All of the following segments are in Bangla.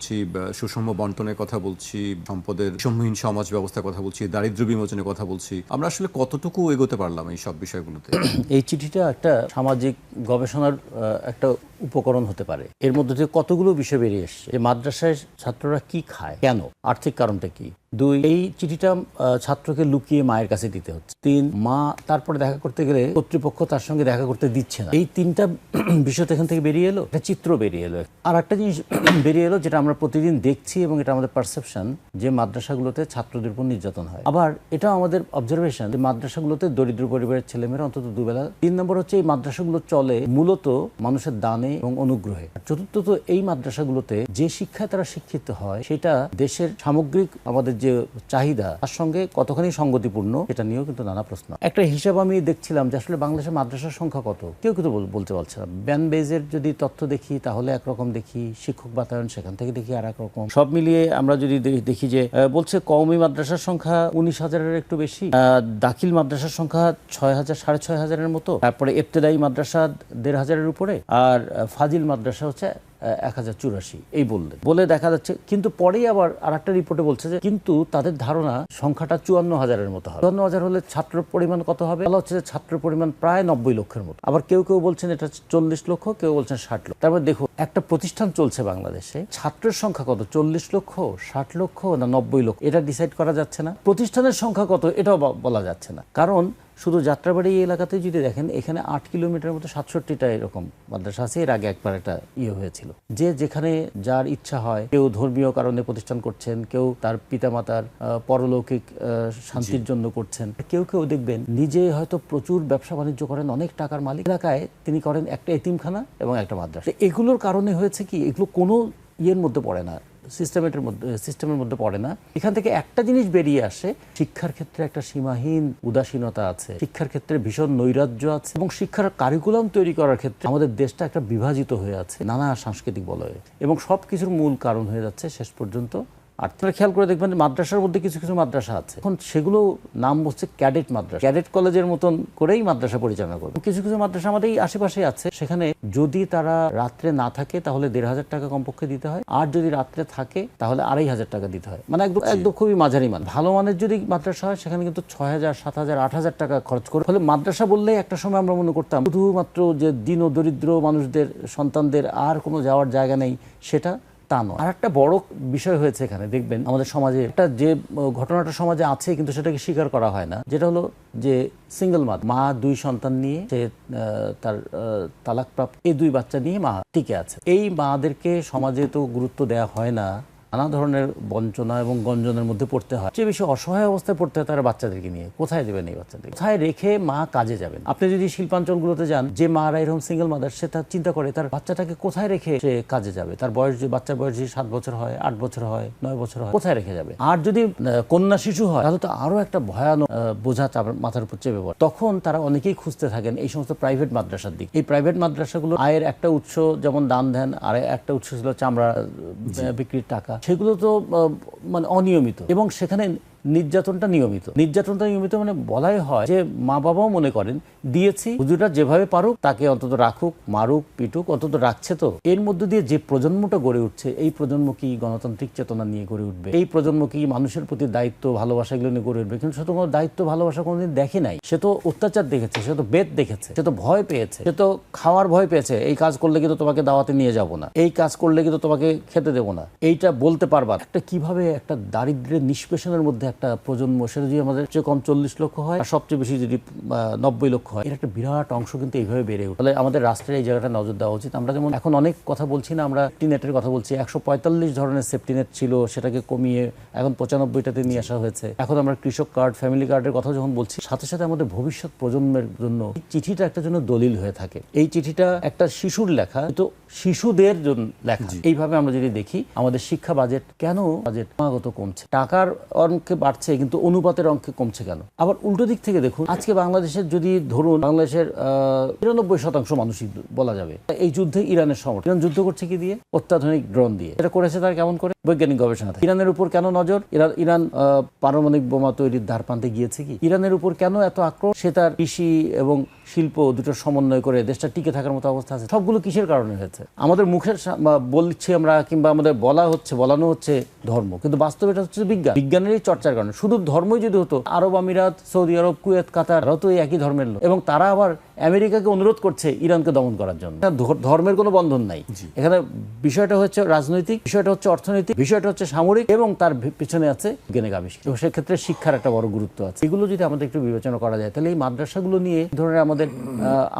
সুষম বন্টনের কথা বলছি, সম্পদের সম্মূহীন সমাজ ব্যবস্থার কথা বলছি, দারিদ্র্য বিমোচনের কথা বলছি। আমরা আসলে কতটুকু এগোতে পারলাম এই সব বিষয়গুলোতে? এই চিঠিটা একটা সামাজিক গবেষণার একটা উপকরণ হতে পারে। এর মধ্যে থেকে কতগুলো বিষয় বেরিয়ে এসছে যে মাদ্রাসায় ছাত্ররা কি খায়, কেন, আর্থিক কারণটা কি। 2, এই চিঠিটা ছাত্রকে লুকিয়ে মায়ের কাছে দিতে হচ্ছে। 3, মা তারপরে দেখা করতে গেলে কর্তৃপক্ষ তার সঙ্গে দেখা করতে দিচ্ছে না। এই 3টা বিষয় এখান থেকে বেরিয়ে এলো, একটা চিত্র বেরিয়ে এলো। আর একটা জিনিস বেরিয়ে এলো যেটা আমরা প্রতিদিন দেখছি এবং এটা আমাদের পারসেপশন, যে মাদ্রাসাগুলোতে ছাত্রদের উপর নির্যাতন হয়। আবার এটা আমাদের অবজারভেশন যে মাদ্রাসাগুলোতে দরিদ্র পরিবারের ছেলেমেয়েরা অন্তত দুবেলা। 3 নম্বর হচ্ছে এই মাদ্রাসাগুলো চলে মূলত মানুষের দানে এবং অনুগ্রহে। চতুর্থত, এই মাদ্রাসাগুলোতে যে শিক্ষায় তারা শিক্ষিত হয় সেটা দেশের সামগ্রিক আমাদের যে চাহিদা তার সঙ্গে কতখানি সঙ্গতিপূর্ণ, এটা নিয়েও কিন্তু নানা প্রশ্ন। একটা হিসাব আমি দেখছিলাম যে আসলে বাংলাদেশের মাদ্রাসার সংখ্যা কত, কেউ কিন্তু বলতে পারছে না। ব্যান বেজের যদি তথ্য দেখি তাহলে একরকম দেখি, শিক্ষক বাতায়ন সেখান থেকে দেখি আর একরকম। সব মিলিয়ে আমরা যদি দেখি যে বলছে কওমি মাদ্রাসার সংখ্যা 19,000-এর একটু বেশি, দাখিল মাদ্রাসার সংখ্যা 6,000 6,500-এর মতো, তারপরে ইবতেদায়ী মাদ্রাসা 1,500-এর উপরে, আর ফাজিল মাদ্রাসা হচ্ছে 1084 এই বলে দেখা যাচ্ছে। কিন্তু পরেই আবার আরেকটা রিপোর্টে বলছে যে কিন্তু তাদের ধারণা সংখ্যাটা 54,000-এর মতো হবে। 54,000 হলে ছাত্র পরিমাণ কত হবে? বলা হচ্ছে যে ছাত্র পরিমাণ প্রায় 90 লক্ষের মতো। আবার কেউ কেউ বলছেন এটা 40 লক্ষ, কেউ বলছেন 60 লক্ষ। তারপর দেখো একটা প্রতিষ্ঠান চলছে বাংলাদেশে, ছাত্রের সংখ্যা কত? 40 লক্ষ, 60 লক্ষ না 90 লক্ষ, এটা ডিসাইড করা যাচ্ছে না। প্রতিষ্ঠানের সংখ্যা কত এটাও বলা যাচ্ছে না। কারণ শুধু যাত্রাবাড়ি এই এলাকাতে যদি দেখেন, এখানে 8 কিলোমিটার মতো 67টা এরকম মাদ্রাসা আছে। এর আগে একবার একটা হয়েছিল যে যেখানে যার ইচ্ছা হয়, কেউ ধর্মীয় কারণে প্রতিষ্ঠান করছেন, কেউ তার পিতামাতার পরলৌকিক শান্তির জন্য করছেন, কেউ কেউ দেখবেন নিজে হয়তো প্রচুর ব্যবসা বাণিজ্য করেন, অনেক টাকার মালিক। এলাকায় তিনি করেন একটা এতিমখানা এবং একটা মাদ্রাসা। এগুলোর কারণে হয়েছে কি, এগুলো কোনো ইয়ের মধ্যে পড়ে না, সিস্টেমের মধ্যে পড়ে না। এখান থেকে একটা জিনিস বেরিয়ে আসে, শিক্ষার ক্ষেত্রে একটা সীমাহীন উদাসীনতা আছে, শিক্ষার ক্ষেত্রে ভীষণ নৈরাজ্য আছে, এবং শিক্ষার কারিকুলাম তৈরি করার ক্ষেত্রে আমাদের দেশটা একটা বিভাজিত হয়ে আছে নানা সাংস্কৃতিক বলয়ে, এবং সব কিছুর মূল কারণ হয়ে যাচ্ছে শেষ পর্যন্ত। আর আপনারা খেয়াল করে দেখবেন মাদ্রাসার মধ্যে কিছু কিছু মাদ্রাসা আছে, এখন সেগুলো নাম হচ্ছে ক্যাডেট মাদ্রাসা, ক্যাডেট কলেজের মতন করেই মাদ্রাসা পরিচালনা করবে। কিছু কিছু মাদ্রাসা আমাদের এই আশেপাশে আছে, সেখানে যদি তারা রাত্রে না থাকে তাহলে 1,500 টাকা কমপক্ষে দিতে হয়, আর যদি রাত্রে থাকে তাহলে 2,500 টাকা দিতে হয়। মানে একদম খুবই মাঝারি মান। ভালো মানের যদি মাদ্রাসা হয় সেখানে কিন্তু 6,000 7,000 8,000 টাকা খরচ করে। ফলে মাদ্রাসা বললেই একটা সময় আমরা মনে করতাম শুধুমাত্র যে দীন ও দরিদ্র মানুষদের সন্তানদের আর কোনো যাওয়ার জায়গা নেই, সেটা তা নয়। আর একটা বড় বিষয় হয়েছে এখানে, দেখবেন আমাদের সমাজে একটা যে ঘটনাটা সমাজে আছে কিন্তু সেটাকে স্বীকার করা হয় না, যেটা হলো যে সিঙ্গেল মা 2 সন্তান নিয়ে সে তার তালাকপ্রাপ্ত এই 2 বাচ্চা নিয়ে মা টিকে আছে। এই মাদেরকে সমাজে তো গুরুত্ব দেওয়া হয় না, নানা ধরনের বঞ্চনা এবং গঞ্জনের মধ্যে পড়তে হয়। সবচেয়ে বেশি অসহায় অবস্থায় পড়তে হয় তারা বাচ্চাদেরকে নিয়ে। কোথায় দেবেন এই বাচ্চাদের? কোথায় রেখে মা কাজে যাবেন? আপনি যদি শিল্পাঞ্চলগুলোতে যান, যে মারা এরকম সিঙ্গেল মাদার, সে তার চিন্তা করে তার বাচ্চাটাকে কোথায় রেখে সে কাজে যাবে। তার বয়স, যে বাচ্চার বয়স যদি 7 বছর হয়, 8 বছর হয়, 9 বছর হয়, কোথায় রেখে যাবে? আর যদি কন্যা শিশু হয় তাহলে তো আরো একটা ভয়ানক বোঝা মাথার উপর চেপে পড়ে। তখন তারা অনেকেই খুঁজতে থাকেন এই সমস্ত প্রাইভেট মাদ্রাসার দিক। এই প্রাইভেট মাদ্রাসাগুলো আয়ের একটা উৎস যেমন দান ধ্যান, আর একটা উৎস ছিল চামড়া বিক্রির টাকা। সেগুলো তো মানে অনিয়মিত, এবং সেখানে নির্যাতনটা নিয়মিত মানে বলাই হয় যে মা বাবাও মনে করেন দিয়েছি, হুজুররা যেভাবে পারুক তাকে অন্তত রাখুক, মারুক পিটুক, অন্তত রাখছে। তো এর মধ্যে দিয়ে যে প্রজন্মটা গড়ে উঠছে, এই প্রজন্ম কি গণতান্ত্রিক চেতনা নিয়ে গড়ে উঠবে? এই প্রজন্ম কি মানুষের প্রতি দায়িত্ব ভালোবাসা এগুলো নিয়ে গড়ে উঠবে? কিন্তু সে তো কোনো দায়িত্ব ভালোবাসা কোনোদিন দেখে নাই। সে তো অত্যাচার দেখেছে, সে তো বেদ দেখেছে, সে তো ভয় পেয়েছে, সে তো খাওয়ার ভয় পেয়েছে। এই কাজ করলে কিন্তু তোমাকে দাওয়াতে নিয়ে যাব না, এই কাজ করলে কিন্তু তোমাকে খেতে দেবো না, এইটা বলতে পারবা। একটা কিভাবে একটা দারিদ্র্যের নিষ্পেষণের মধ্যে একটা প্রজন্ম, সেটা যদি আমাদের চেয়ে কম 40 লক্ষ হয়, আর সবচেয়ে বেশি যদি 90 লক্ষ হয়, এর একটা বিরাট অংশ কিন্তু এইভাবে বেড়ে ওঠে। তাহলে আমাদের রাষ্ট্রের এই জায়গাটা নজর দেওয়া উচিত। আমরা যেমন এখন অনেক কথা বলছি না, আমরা সেফটি নেটের কথা বলছি, 145 ধরনের সেফটি নেট ছিল, সেটাকে কমিয়ে এখন 95টাতে নিয়ে আসা হয়েছে। এখন আমরা কৃষক কার্ড, ফ্যামিলি কার্ডের কথা যখন বলছি, সাথে সাথে আমাদের ভবিষ্যৎ প্রজন্মের জন্য চিঠিটা একটা জন্য দলিল হয়ে থাকে। এই চিঠিটা একটা শিশুর লেখা, তো শিশুদের জন্য লেখা। এইভাবে আমরা যদি দেখি আমাদের শিক্ষা বাজেট ক্রমাগত কমছে, টাকার অঙ্কে বাড়ছে কিন্তু অনুপাতের অঙ্কে কমছে কেন? আবার উল্টো দিক থেকে দেখুন, আজকে বাংলাদেশের যদি ধরুন বাংলাদেশের 93% মানুষই বলা যাবে এই যুদ্ধে ইরানের সমর্থন। ইরান যুদ্ধ করছে কি দিয়ে? অত্যাধুনিক ড্রোন দিয়ে। এটা করেছে তার কেমন করে? বৈজ্ঞানিক গবেষণা থাকে। ইরানের উপর কেন নজর? ইরান পারমাণবিক বোমা তৈরির দ্বারপ্রান্তে গিয়েছে কি? ইরানের উপর কেন এত আক্রমণ? সে তার কৃষি এবং শিল্প দুটো সমন্বয় করে দেশটা টিকে থাকার মতো অবস্থা আছে। সবগুলো কিসের কারণে হয়েছে? আমাদের মুখে বলছি আমরা, কিংবা আমাদের বলানো হচ্ছে ধর্ম, কিন্তু বাস্তবে এটা হচ্ছে বিজ্ঞানেরই চর্চার কারণে। শুধু ধর্মই যদি হতো, আরব আমিরাত, সৌদি আরব, কুয়েত, কাতার, তারাও তো এই একই ধর্মের লোক, এবং তারা আবার আমেরিকাকে অনুরোধ করছে ইরানকে দমন করার জন্য। ধর্মের কোনো বন্ধন নাই এখানে। বিষয়টা হচ্ছে রাজনৈতিক, বিষয়টা হচ্ছে অর্থনৈতিক, বিষয়টা হচ্ছে সামরিক, এবং তার পিছনে আছে বৈজ্ঞানিক আবিষ্কার। এবং সেক্ষেত্রে শিক্ষার একটা বড় গুরুত্ব আছে। এগুলো যদি আমাদের একটু বিবেচনা করা যায়, তাহলে এই মাদ্রাসাগুলো নিয়ে ধরনের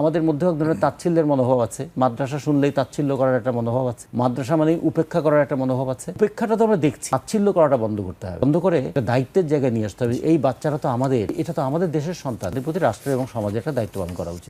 আমাদের মধ্যে এক ধরনের তাচ্ছিল্যের মনোভাব আছে। মাদ্রাসা শুনলেই তাচ্ছিল্য করার একটা মনোভাব আছে। মাদ্রাসা মানে উপেক্ষা করার একটা মনোভাব আছে। উপেক্ষাটা তো আমরা দেখছি, তাচ্ছিল্য করাটা বন্ধ করতে হবে, বন্ধ করে একটা দায়িত্বের জায়গায় নিয়ে আসতে হবে। এই বাচ্চারা তো আমাদের, এটা তো আমাদের দেশের সন্তান, এর প্রতি রাষ্ট্র এবং সমাজের একটা দায়িত্ব পালন করা উচিত।